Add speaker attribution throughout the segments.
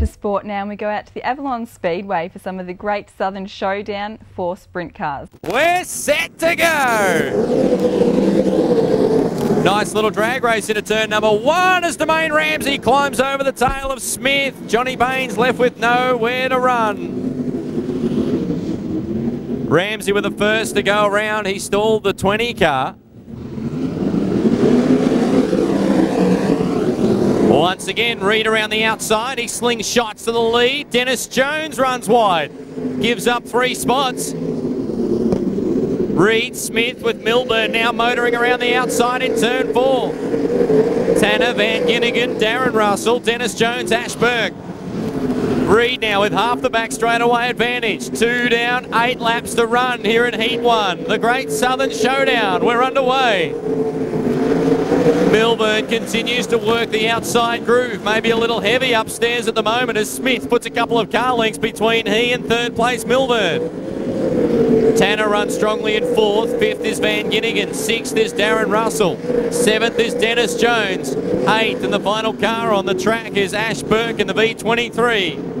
Speaker 1: sport now, and we go out to the Avalon Speedway for some of the Great Southern Showdown for sprint cars.
Speaker 2: We're set to go! Nice little drag race into turn number 1 as Domain Ramsey climbs over the tail of Smith. Johnny Baines left with nowhere to run. Ramsey with the first to go around. He stalled the 20 car. Once again, Reed around the outside. He slings shots to the lead. Dennis Jones runs wide. Gives up 3 spots. Reed, Smith with Milburn now motoring around the outside in turn 4. Tanner, Van Ginnigan, Darren Russell, Dennis Jones, Ash Burke. Reed now with half the back straightaway advantage. 2 down, 8 laps to run here in Heat 1. The Great Southern Showdown. We're underway. Milburn continues to work the outside groove, maybe a little heavy upstairs at the moment as Smith puts a couple of car lengths between he and third place Milburn. Tanner runs strongly in 4th, 5th is Van Ginnigan, 6th is Darren Russell, 7th is Dennis Jones, 8th and the final car on the track is Ash Burke in the V23.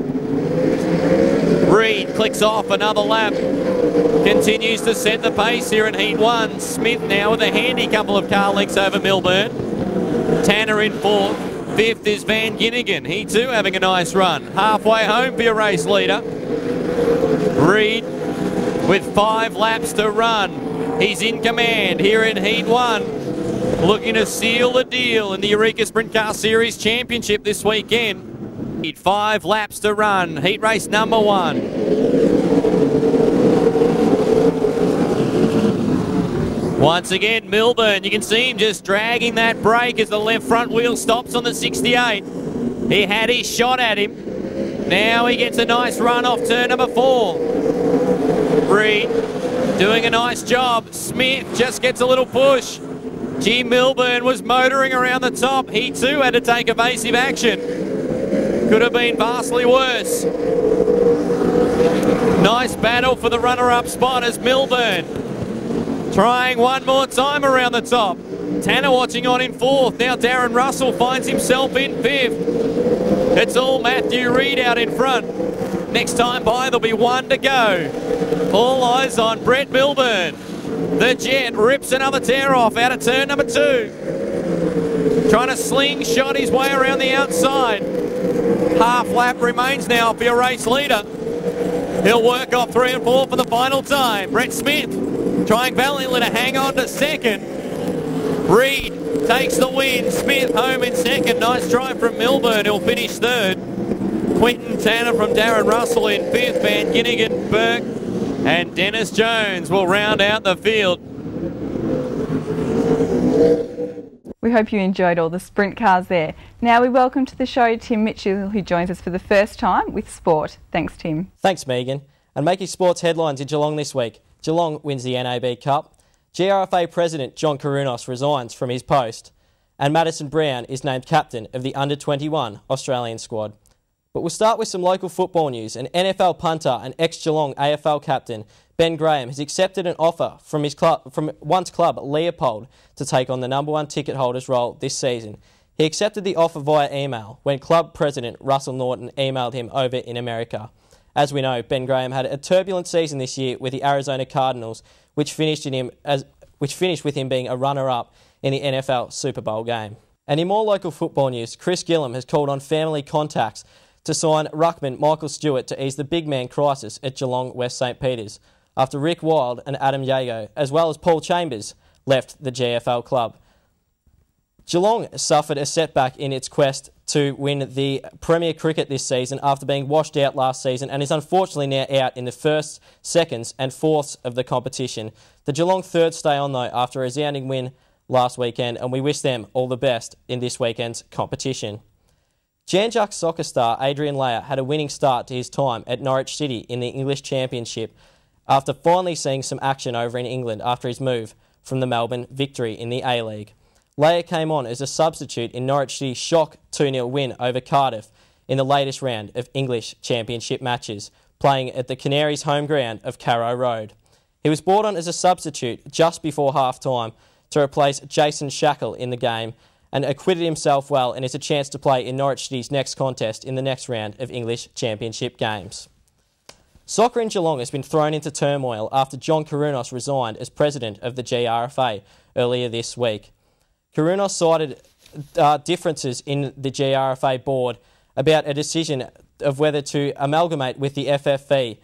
Speaker 2: Reed clicks off another lap. Continues to set the pace here in Heat 1. Smith now with a handy couple of car lengths over Milburn. Tanner in 4th. 5th is Van Ginnigan. He too having a nice run. Halfway home for your race leader. Reed with 5 laps to run. He's in command here in Heat 1. Looking to seal the deal in the Eureka Sprint Car Series Championship this weekend. 5 laps to run. Heat race number 1. Once again, Milburn, you can see him just dragging that brake as the left front wheel stops on the 68. He had his shot at him. Now he gets a nice run off turn number 4. Reed doing a nice job. Smith just gets a little push. G. Milburn was motoring around the top. He too had to take evasive action. Could have been vastly worse. Nice battle for the runner-up spot as Milburn trying one more time around the top. Tanner watching on in 4th. Now Darren Russell finds himself in 5th. It's all Matthew Reed out in front. Next time by, there'll be 1 to go. All eyes on Brett Milburn. The Jet rips another tear off out of turn number 2. Trying to slingshot his way around the outside. Half lap remains now for your race leader. He'll work off 3 and 4 for the final time. Brett Smith trying valiantly to hang on to 2nd. Reed takes the win. Smith home in 2nd. Nice drive from Milburn. He'll finish 3rd. Quinton Tanner from Darren Russell in 5th. Van Ginnigan, Burke and Dennis Jones will round out the field.
Speaker 1: We hope you enjoyed all the sprint cars there. Now we welcome to the show Tim Mitchell, who joins us for the first time with sport. Thanks, Tim.
Speaker 3: Thanks, Megan. And making sports headlines in Geelong this week. Geelong wins the NAB Cup. GRFA President John Karunos resigns from his post. And Madison Brown is named captain of the Under-21 Australian squad. But we'll start with some local football news. An NFL punter and ex-Geelong AFL captain Ben Graham has accepted an offer from his club, from once club Leopold, to take on the number 1 ticket holder's role this season. He accepted the offer via email when club president Russell Norton emailed him over in America. As we know, Ben Graham had a turbulent season this year with the Arizona Cardinals, which finished with him being a runner-up in the NFL Super Bowl game. And in more local football news, Chris Gillam has called on family contacts to sign ruckman Michael Stewart to ease the big man crisis at Geelong West St Peters, after Rick Wild and Adam Yago, as well as Paul Chambers, left the GFL club. Geelong suffered a setback in its quest to win the Premier Cricket this season after being washed out last season and is unfortunately now out in the 1st, 2nds and 4ths of the competition. The Geelong third stay on though after a resounding win last weekend, and we wish them all the best in this weekend's competition. Janjuk soccer star Adrian Leia had a winning start to his time at Norwich City in the English Championship after finally seeing some action over in England after his move from the Melbourne Victory in the A-League. Leia came on as a substitute in Norwich City's shock 2-0 win over Cardiff in the latest round of English Championship matches, playing at the Canaries' home ground of Carrow Road. He was brought on as a substitute just before half-time to replace Jason Shackle in the game and acquitted himself well, and is a chance to play in Norwich City's next contest in the next round of English Championship games. Soccer in Geelong has been thrown into turmoil after John Kourounos resigned as president of the GRFA earlier this week. Kourounos cited differences in the GRFA board about a decision of whether to amalgamate with the FFV,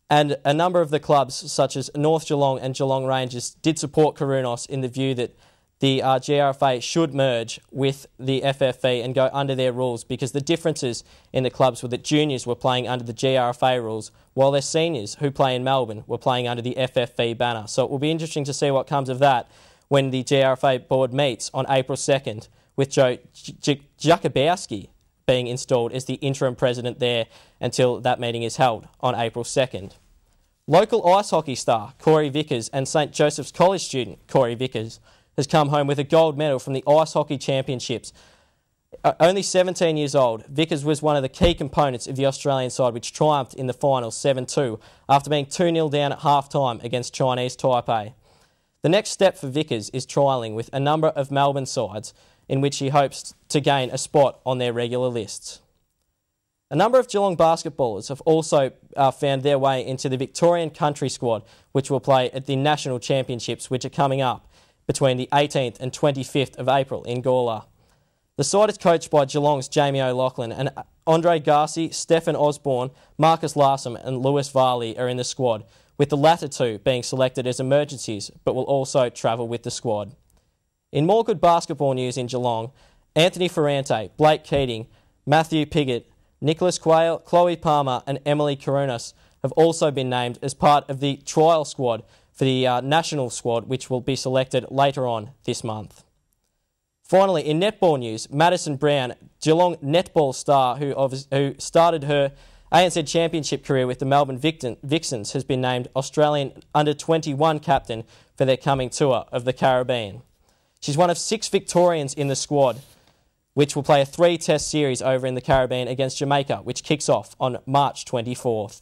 Speaker 3: and a number of the clubs such as North Geelong and Geelong Rangers did support Kourounos in the view that the GRFA should merge with the FFV and go under their rules, because the differences in the clubs were that juniors were playing under the GRFA rules while their seniors, who play in Melbourne, were playing under the FFV banner. So it will be interesting to see what comes of that when the GRFA board meets on April 2nd, with Joe Jakubowski being installed as the interim president there until that meeting is held on April 2nd. Local ice hockey star Corey Vickers and St Joseph's College student Corey Vickers has come home with a gold medal from the Ice Hockey Championships. Only 17 years old, Vickers was one of the key components of the Australian side, which triumphed in the final 7-2 after being 2-0 down at half-time against Chinese Taipei. The next step for Vickers is trialling with a number of Melbourne sides, in which he hopes to gain a spot on their regular lists. A number of Geelong basketballers have also found their way into the Victorian country squad, which will play at the National Championships, which are coming up between the 18th and 25th of April in Gawler. The side is coached by Geelong's Jamie O'Loughlin, and Andre Garci, Stephen Osborne, Marcus Larson and Lewis Varley are in the squad, with the latter two being selected as emergencies, but will also travel with the squad. In more good basketball news in Geelong, Anthony Ferrante, Blake Keating, Matthew Piggott, Nicholas Quayle, Chloe Palmer and Emily Kourounos have also been named as part of the trial squad for the national squad, which will be selected later on this month. Finally, in netball news, Madison Brown, Geelong netball star who started her ANZ Championship career with the Melbourne Vixens, has been named Australian Under-21 captain for their coming tour of the Caribbean. She's one of 6 Victorians in the squad, which will play a 3-test series over in the Caribbean against Jamaica, which kicks off on March 24th.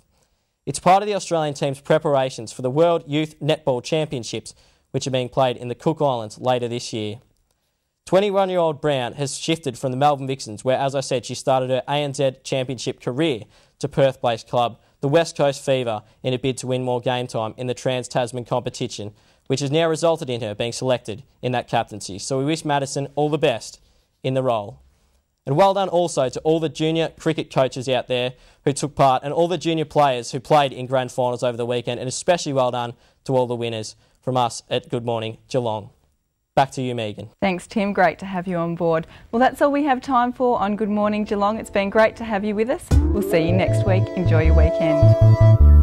Speaker 3: It's part of the Australian team's preparations for the World Youth Netball Championships, which are being played in the Cook Islands later this year. 21-year-old Brown has shifted from the Melbourne Vixens, where, as I said, she started her ANZ Championship career, to Perth-based club, the West Coast Fever, in a bid to win more game time in the Trans-Tasman competition, which has now resulted in her being selected in that captaincy. So we wish Madison all the best in the role. And well done also to all the junior cricket coaches out there who took part, and all the junior players who played in grand finals over the weekend, and especially well done to all the winners from us at Good Morning Geelong. Back to you, Megan.
Speaker 1: Thanks, Tim. Great to have you on board. Well, that's all we have time for on Good Morning Geelong. It's been great to have you with us. We'll see you next week. Enjoy your weekend.